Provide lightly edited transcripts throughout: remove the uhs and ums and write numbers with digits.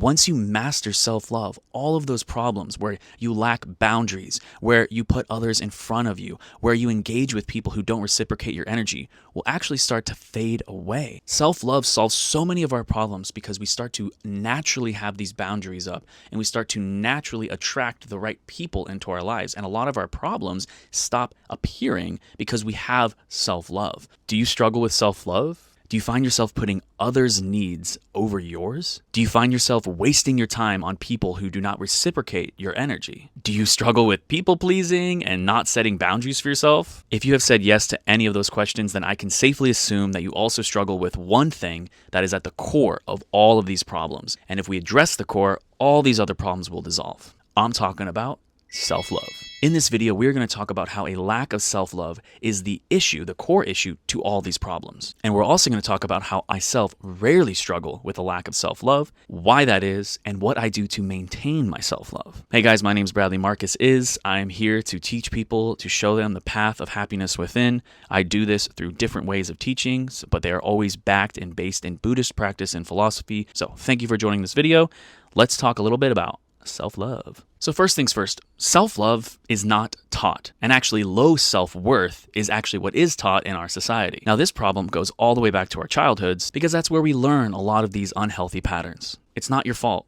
once you master self-love, all of those problems where you lack boundaries, where you put others in front of you, where you engage with people who don't reciprocate your energy, will actually start to fade away. Self-love solves so many of our problems because we start to naturally have these boundaries up, and we start to naturally attract the right people into our lives. And a lot of our problems stop appearing because we have self-love. Do you struggle with self-love? Do you find yourself putting others' needs over yours? Do you find yourself wasting your time on people who do not reciprocate your energy? Do you struggle with people pleasing and not setting boundaries for yourself? If you have said yes to any of those questions, then I can safely assume that you also struggle with one thing that is at the core of all of these problems. And if we address the core, all these other problems will dissolve. I'm talking about self-love. In this video, we're going to talk about how a lack of self-love is the issue, the core issue to all these problems. And we're also going to talk about how I rarely struggle with a lack of self-love, why that is, and what I do to maintain my self-love. Hey guys, my name's Bradley Marcus I'm here to teach people, to show them the path of happiness within. I do this through different ways of teachings, but they are always backed and based in Buddhist practice and philosophy. So thank you for joining this video. Let's talk a little bit about self-love. So first things first, self-love is not taught, and actually low self-worth is actually what is taught in our society. Now this problem goes all the way back to our childhoods because that's where we learn a lot of these unhealthy patterns. It's not your fault,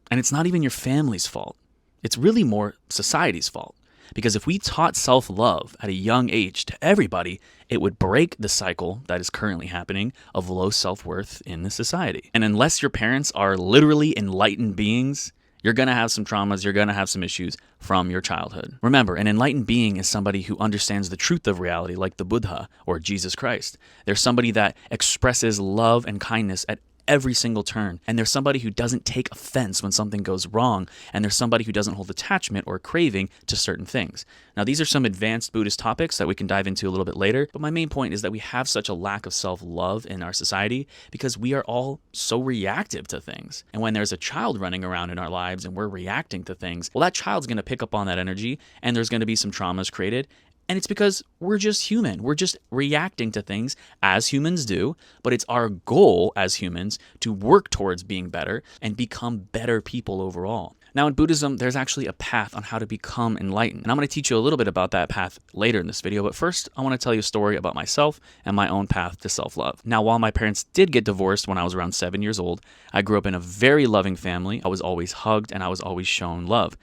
and it's not even your family's fault. It's really more society's fault. Because if we taught self-love at a young age to everybody, it would break the cycle that is currently happening of low self-worth in the society. And unless your parents are literally enlightened beings, you're going to have some traumas, you're going to have some issues from your childhood. Remember, an enlightened being is somebody who understands the truth of reality, like the Buddha or Jesus Christ. They're somebody that expresses love and kindness at every single turn. And there's somebody who doesn't take offense when something goes wrong. And there's somebody who doesn't hold attachment or craving to certain things. Now, these are some advanced Buddhist topics that we can dive into a little bit later. But my main point is that we have such a lack of self-love in our society because we are all so reactive to things. And when there's a child running around in our lives and we're reacting to things, well, that child's going to pick up on that energy and there's going to be some traumas created. And it's because we're just human. We're just reacting to things as humans do, but it's our goal as humans to work towards being better and become better people overall. Now in Buddhism, there's actually a path on how to become enlightened. And I'm going to teach you a little bit about that path later in this video. But first, I want to tell you a story about myself and my own path to self-love. Now, while my parents did get divorced when I was around 7 years old, I grew up in a very loving family. I was always hugged and I was always shown love.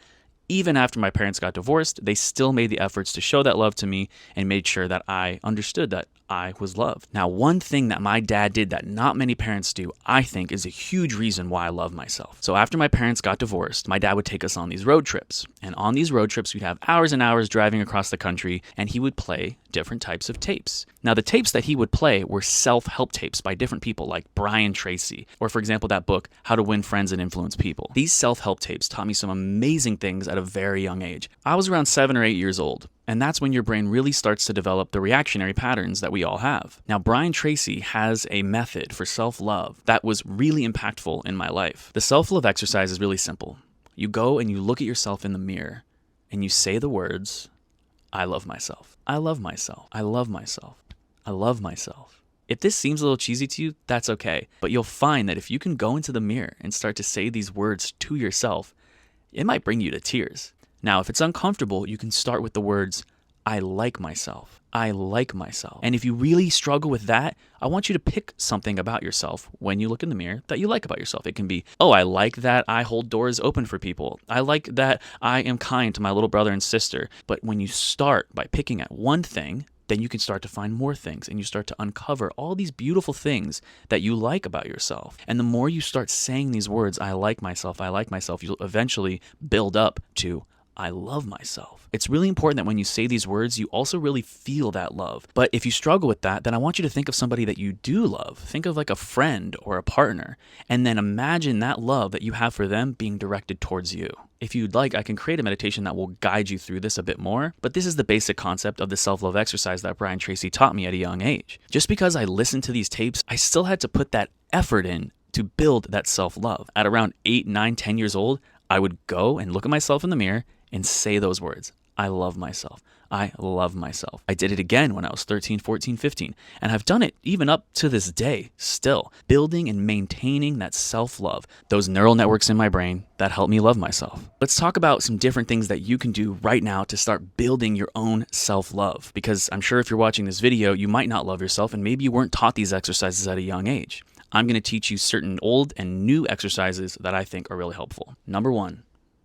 Even after my parents got divorced, they still made the efforts to show that love to me and made sure that I understood that I was loved. Now, one thing that my dad did that not many parents do, I think, is a huge reason why I love myself. So after my parents got divorced, my dad would take us on these road trips. And on these road trips, we'd have hours and hours driving across the country, and he would play different types of tapes. Now, the tapes that he would play were self-help tapes by different people like Brian Tracy, or for example, that book, How to Win Friends and Influence People. These self-help tapes taught me some amazing things at a very young age. I was around 7 or 8 years old. And that's when your brain really starts to develop the reactionary patterns that we all have. Now, Brian Tracy has a method for self-love that was really impactful in my life. The self-love exercise is really simple. You go and you look at yourself in the mirror and you say the words, I love myself. I love myself. I love myself. I love myself. If this seems a little cheesy to you, that's okay. But you'll find that if you can go into the mirror and start to say these words to yourself, it might bring you to tears. Now, if it's uncomfortable, you can start with the words, I like myself. I like myself. And if you really struggle with that, I want you to pick something about yourself when you look in the mirror that you like about yourself. It can be, oh, I like that I hold doors open for people. I like that I am kind to my little brother and sister. But when you start by picking at one thing, then you can start to find more things and you start to uncover all these beautiful things that you like about yourself. And the more you start saying these words, I like myself, you'll eventually build up to I love myself. It's really important that when you say these words, you also really feel that love. But if you struggle with that, then I want you to think of somebody that you do love. Think of like a friend or a partner, and then imagine that love that you have for them being directed towards you. If you'd like, I can create a meditation that will guide you through this a bit more, but this is the basic concept of the self-love exercise that Brian Tracy taught me at a young age. Just because I listened to these tapes, I still had to put that effort in to build that self-love. At around 8, 9, 10 years old, I would go and look at myself in the mirror and say those words. I love myself. I love myself. I did it again when I was 13, 14, 15, and I've done it even up to this day still, building and maintaining that self-love, those neural networks in my brain that help me love myself. Let's talk about some different things that you can do right now to start building your own self-love, because I'm sure if you're watching this video, you might not love yourself and maybe you weren't taught these exercises at a young age. I'm going to teach you certain old and new exercises that I think are really helpful. Number one,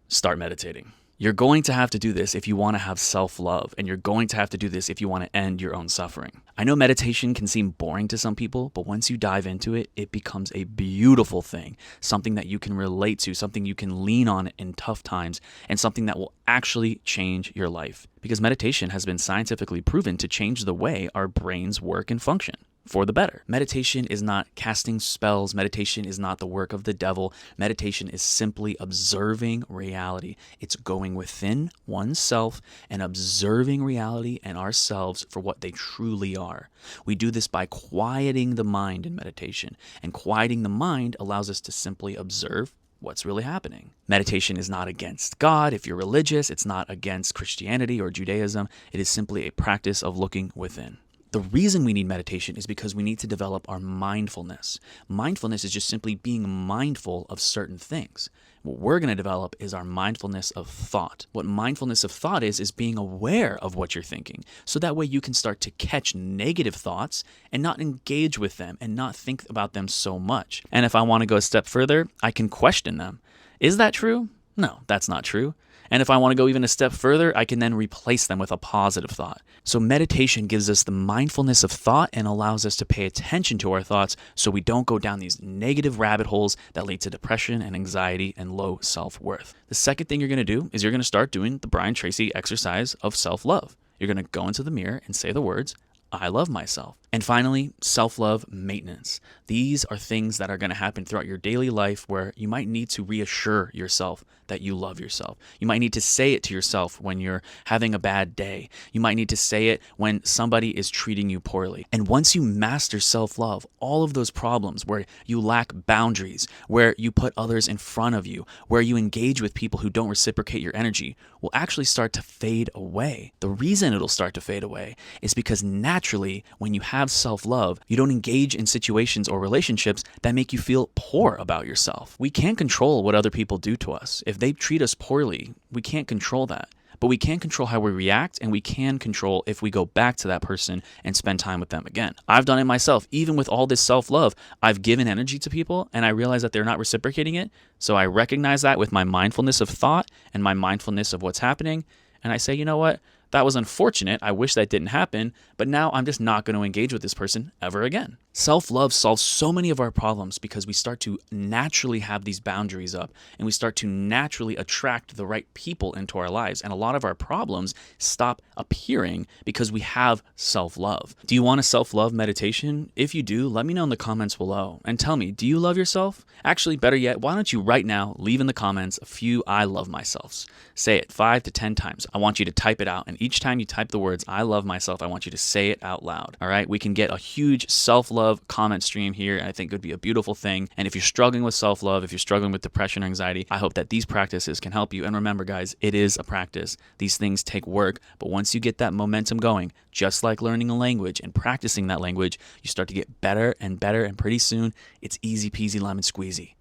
start meditating. You're going to have to do this if you want to have self-love, and you're going to have to do this if you want to end your own suffering. I know meditation can seem boring to some people, but once you dive into it, it becomes a beautiful thing, something that you can relate to, something you can lean on in tough times, and something that will actually change your life. Because meditation has been scientifically proven to change the way our brains work and function for the better. Meditation is not casting spells. Meditation is not the work of the devil. Meditation is simply observing reality. It's going within oneself and observing reality and ourselves for what they truly are. We do this by quieting the mind in meditation, and quieting the mind allows us to simply observe what's really happening. Meditation is not against God. If you're religious, it's not against Christianity or Judaism. It is simply a practice of looking within. The reason we need meditation is because we need to develop our mindfulness. Mindfulness is just simply being mindful of certain things. What we're going to develop is our mindfulness of thought. What mindfulness of thought is being aware of what you're thinking. So that way you can start to catch negative thoughts and not engage with them and not think about them so much. And if I want to go a step further, I can question them. Is that true? No, that's not true. And if I want to go even a step further, I can then replace them with a positive thought. So meditation gives us the mindfulness of thought and allows us to pay attention to our thoughts so we don't go down these negative rabbit holes that lead to depression and anxiety and low self-worth. The second thing you're going to do is you're going to start doing the Brian Tracy exercise of self-love. You're going to go into the mirror and say the words, I love myself. And finally, self-love maintenance. These are things that are going to happen throughout your daily life where you might need to reassure yourself that you love yourself. You might need to say it to yourself when you're having a bad day. You might need to say it when somebody is treating you poorly. And once you master self-love, all of those problems where you lack boundaries, where you put others in front of you, where you engage with people who don't reciprocate your energy, will actually start to fade away. The reason it'll start to fade away is because naturally, when you have self-love, you don't engage in situations or relationships that make you feel poor about yourself. We can't control what other people do to us. If they treat us poorly, we can't control that. But we can control how we react, and we can control if we go back to that person and spend time with them again. I've done it myself. Even with all this self-love, I've given energy to people, and I realize that they're not reciprocating it. So I recognize that with my mindfulness of thought and my mindfulness of what's happening. And I say, you know what? That was unfortunate. I wish that didn't happen, but now I'm just not going to engage with this person ever again. Self-love solves so many of our problems because we start to naturally have these boundaries up, and we start to naturally attract the right people into our lives. And a lot of our problems stop appearing because we have self-love. Do you want a self-love meditation? If you do, let me know in the comments below and tell me, do you love yourself? Actually, better yet, why don't you right now leave in the comments a few I love myselfs. Say it 5 to 10 times. I want you to type it out, and each time you type the words I love myself, I want you to say it out loud. All right, we can get a huge self-love comment stream here, and I think it would be a beautiful thing. And if you're struggling with self-love, if you're struggling with depression or anxiety, I hope that these practices can help you. And remember, guys, it is a practice. These things take work, but once you get that momentum going, just like learning a language and practicing that language, you start to get better and better, and pretty soon it's easy peasy lemon squeezy.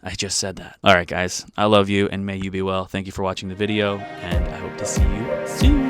I just said that. All right, guys, I love you, and may you be well. Thank you for watching the video, and I hope to see you soon.